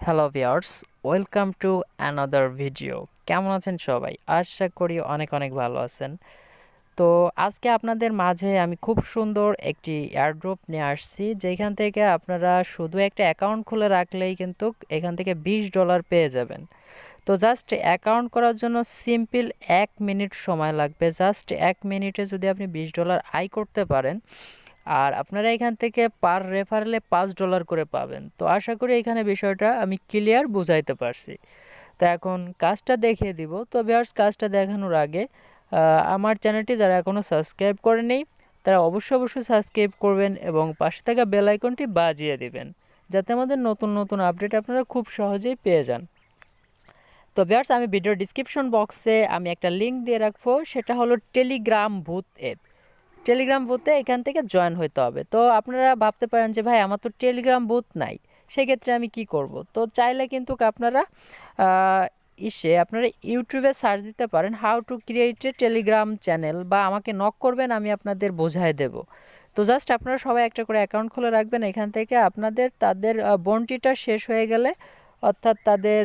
Hello viewers, welcome to another video. কেমন আছেন সবাই? আশা করি অনেক অনেক ভালো আছেন। তো আজকে আপনাদের মাঝে আমি খুব সুন্দর একটি এয়ারড্রপ নিয়ে আসছি, যেখান থেকে আপনারা শুধু একটা অ্যাকাউন্ট খুলে রাখলেই কিন্তু এখান থেকে $20 পেয়ে যাবেন। তো জাস্ট অ্যাকাউন্ট করার জন্য সিম্পল 1 মিনিট সময় লাগবে। জাস্ট 1 মিনিটে যদি আপনি $20 আয় করতে পারেন, আর আপনারা এখান থেকে পার রেফারেলে $5 করে পাবেন। তো আশা করি এখানে বিষয়টা আমি ক্লিয়ার বুঝাইতে পারছি। তো এখন কাজটা দেখিয়ে দিব। তো ভিউয়ার্স, কাজটা দেখানোর আগে আমার চ্যানেলটি যারা এখনও সাবস্ক্রাইব করেনি তারা অবশ্যই সাবস্ক্রাইব করবেন এবং পাশে থাকা বেল আইকনটি বাজিয়ে দিবেন, যাতে আমাদের নতুন নতুন আপডেট আপনারা খুব সহজেই পেয়ে যান। তো ভিউয়ার্স, আমি ভিডিওর ডিসক্রিপশন বক্সে আমি একটা লিঙ্ক দিয়ে রাখবো, সেটা হলো টেলিগ্রাম বুথ অ্যাপ। টেলিগ্রাম বুথে এখান থেকে জয়েন হতে হবে। তো আপনারা ভাবতে পারেন যে ভাই, আমার তো টেলিগ্রাম বুথ নাই, সেক্ষেত্রে আমি কি করব? তো চাইলে কিন্তু আপনারা আপনারা ইউটিউবে সার্চ দিতে পারেন how to create a Telegram channel, বা আমাকে নক করবেন, আমি আপনাদের বোঝায় দেব। তো জাস্ট আপনারা সবাই একটা করে অ্যাকাউন্ট খুলে রাখবেন। এখান থেকে তাদের বন্টিটা শেষ হয়ে গেলে, অর্থাৎ তাদের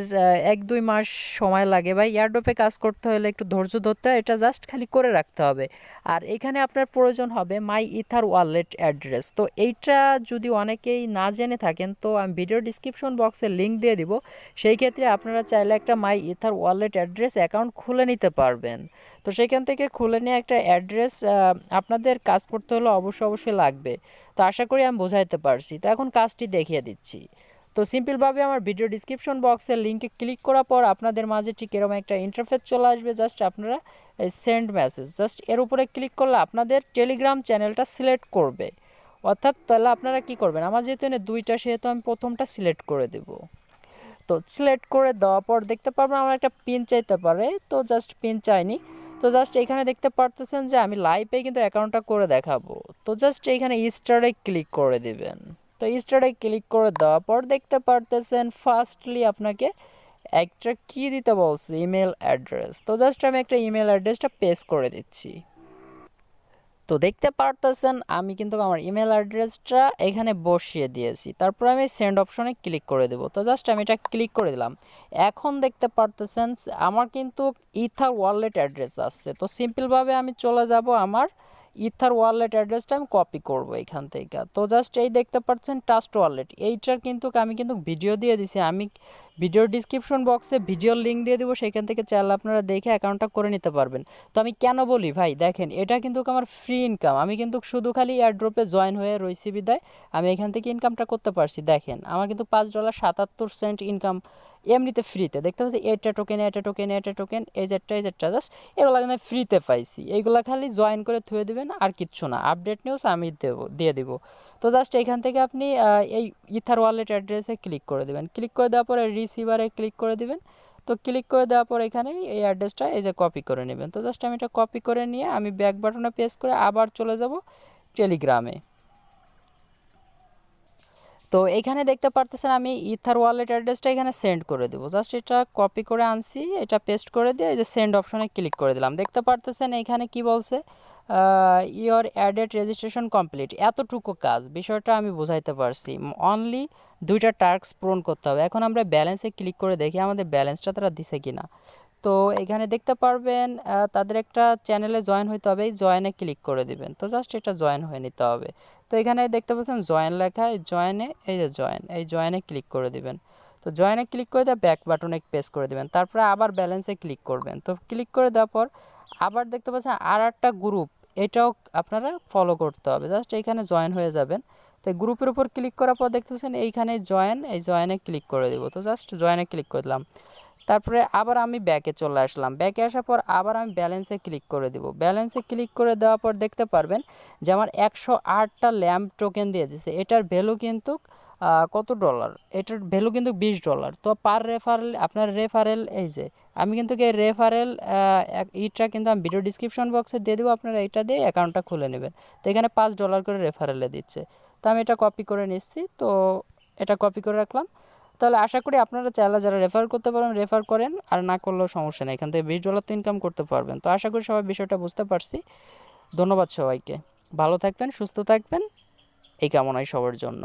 1-2 মাস সময় লাগে, বা এয়ারড্রপে কাজ করতে হলে একটু ধৈর্য ধরতে হয়, এটা জাস্ট খালি করে রাখতে হবে। আর এখানে আপনার প্রয়োজন হবে মাই ইথার ওয়ালেট অ্যাড্রেস। তো এইটা যদি অনেকেই না জেনে থাকেন, তো আমি ভিডিও ডিসক্রিপশন বক্সে লিঙ্ক দিয়ে দিব। সেই ক্ষেত্রে আপনারা চাইলে একটা মাই ইথার ওয়ালেট অ্যাড্রেস অ্যাকাউন্ট খুলে নিতে পারবেন। তো সেখান থেকে খুলে নিয়ে একটা অ্যাড্রেস আপনাদের কাজ করতে হলে অবশ্যই লাগবে। তো আশা করি আমি বোঝাইতে পারছি। তো এখন কাজটি দেখিয়ে দিচ্ছি। তো সিম্পলভাবে আমার ভিডিও ডিসক্রিপশন বক্সের লিঙ্কে ক্লিক করার পর আপনাদের মাঝে ঠিক এরকম একটা ইন্টারফেস চলে আসবে। জাস্ট আপনারা সেন্ড মেসেজ, জাস্ট এর উপরে ক্লিক করলে আপনাদের টেলিগ্রাম চ্যানেলটা সিলেক্ট করবে। অর্থাৎ তাহলে আপনারা কি করবেন, আমার যেহেতু এনে দুইটা, সেহেতু আমি প্রথমটা সিলেক্ট করে দেব। তো সিলেক্ট করে দেওয়ার পর দেখতে পারবেন আমার একটা পিন চাইতে পারে, তো জাস্ট পিন চাইনি। তো জাস্ট এখানে দেখতে পারতেছেন যে আমি লাইভে কিন্তু অ্যাকাউন্টটা করে দেখাবো। তো জাস্ট এইখানে স্টারে ক্লিক করে দিবেন। তো স্টারে ক্লিক করে দেওয়ার পর দেখতে পারতেছেন ফার্স্টলি আপনাকে একটা কি দিতে বলছে, ইমেল অ্যাড্রেস। তো জাস্ট আমি একটা ইমেল অ্যাড্রেসটা পেস্ট করে দিচ্ছি। তো দেখতে পারতেছেন আমি কিন্তু আমার ইমেল অ্যাড্রেসটা এখানে বসিয়ে দিয়েছি। তারপর আমি সেন্ড অপশনে ক্লিক করে দেব। তো জাস্ট আমি এটা ক্লিক করে দিলাম। এখন দেখতে পারতেছেন আমার কিন্তু ইথার ওয়ালেট অ্যাড্রেস আসছে। তো সিম্পলভাবে আমি চলে যাব, আমার ইথার ওয়ালেট অ্যাড্রেসটা আমি কপি করব এখান থেকে। তো জাস্ট এই দেখতে পাচ্ছেন ট্রাস্ট ওয়ালেট, এইটার কিন্তু আমি ভিডিও দিয়ে দিছি। আমি ভিডিওর ডিসক্রিপশন বক্সে ভিডিওর লিঙ্ক দিয়ে দেবো, সেখান থেকে চাইলে আপনারা দেখে অ্যাকাউন্টটা করে নিতে পারবেন। তো আমি কেন বলি ভাই, দেখেন এটা কিন্তু আমার ফ্রি ইনকাম। আমি কিন্তু শুধু খালি এয়ারড্রপে জয়েন হয়ে রয়েছি বিদায় আমি এখান থেকে ইনকামটা করতে পারছি। দেখেন আমার কিন্তু $5.77 ইনকাম এমনিতে ফ্রিতে। দেখতে পাচ্ছি এটা টোকেন, এই যে জাস্ট এগুলো কিন্তু ফ্রিতে পাইছি। এইগুলো খালি জয়েন করে থুয়ে দেবেন, আর কিচ্ছু না। আপডেট নিউজ আমি দিয়ে দিব। তো জাস্ট এখান থেকে আপনি এই ইথার ওয়ালেট অ্যাড্রেসে ক্লিক করে দেবেন। ক্লিক করে দেওয়ার পরে রিসিভারে ক্লিক করে দিবেন। তো ক্লিক করে দেওয়ার পর এখানে এই অ্যাড্রেসটা এই যে কপি করে নেবেন। তো জাস্ট আমি এটা কপি করে নিয়ে আমি ব্যাক বাটনে প্রেস করে আবার চলে যাব টেলিগ্রামে। তো এখানে দেখতে পারতেছেন আমি ইথার ওয়ালেট অ্যাড্রেসটা এখানে সেন্ড করে দেবো। জাস্ট এটা কপি করে আনছি, এটা পেস্ট করে দিয়ে এই যে সেন্ড অপশনে ক্লিক করে দিলাম। দেখতে পারতেছেন এখানে কি বলছে, ইওর অ্যাডেড রেজিস্ট্রেশন কমপ্লিট। এতটুকু কাজ, বিষয়টা আমি বোঝাইতে পারছি। অনলি 2টা টাস্ক পূরণ করতে হবে। এখন আমরা ব্যালেন্সে ক্লিক করে দেখি আমাদের ব্যালেন্সটা তারা দিছে কিনা। তো এখানে দেখতে পারবেন তাদের একটা চ্যানেলে জয়েন হইতে হবে, এই জয়েনে ক্লিক করে দিবেন। তো জাস্ট এটা জয়েন হয়ে নিতে হবে। তো এখানে দেখতে পাচ্ছেন জয়েন লেখা, এই জয়েনে এই যে জয়েনে ক্লিক করে দিবেন। তো জয়েনে ক্লিক করে দিয়ে ব্যাক বাটনে প্রেস করে দিবেন। তারপরে আবার ব্যালেন্সে ক্লিক করবেন। তো ক্লিক করে দেওয়ার পর আবার দেখতে পাচ্ছেন আর একটা গ্রুপ, এটাও আপনারা ফলো করতে হবে। জাস্ট এইখানে জয়েন হয়ে যাবেন। তো গ্রুপের উপর ক্লিক করার পর দেখতে পাচ্ছেন এইখানে জয়েন, এই জয়েনে ক্লিক করে দেবো। তো জাস্ট জয়েনে ক্লিক করে দিলাম। তারপরে আবার আমি ব্যাকে চলে আসলাম। ব্যাকে আসার পর আবার আমি ব্যালেন্সে ক্লিক করে দেব। ব্যালেন্সে ক্লিক করে দেওয়ার পর দেখতে পারবেন যে আমার 108টা ল্যাম্প টোকেন দিয়ে দিছে। এটার ভ্যালু কিন্তু কত ডলার, এটার ভ্যালু কিন্তু $20। তো পার রেফারেল আপনার রেফারেল, এই যে আমি কিন্তু এই রেফারেল ইটা কিন্তু আমি ভিডিও ডিসক্রিপশন বক্সে দিয়ে দেবো, আপনারা এটা দিয়ে অ্যাকাউন্টটা খুলে নেবেন। তো এখানে $5 করে রেফারেলে দিচ্ছে। তো আমি এটা কপি করে নিচ্ছি। তো এটা কপি করে রাখলাম। তাহলে আশা করি আপনারা চাইলে যারা রেফার করতে পারেন রেফার করেন, আর না করলেও সমস্যা নেই, এখান থেকে $20 তো ইনকাম করতে পারবেন। তো আশা করি সবাই বিষয়টা বুঝতে পারছি। ধন্যবাদ সবাইকে। ভালো থাকবেন, সুস্থ থাকবেন, এই কামনাই সবার জন্য।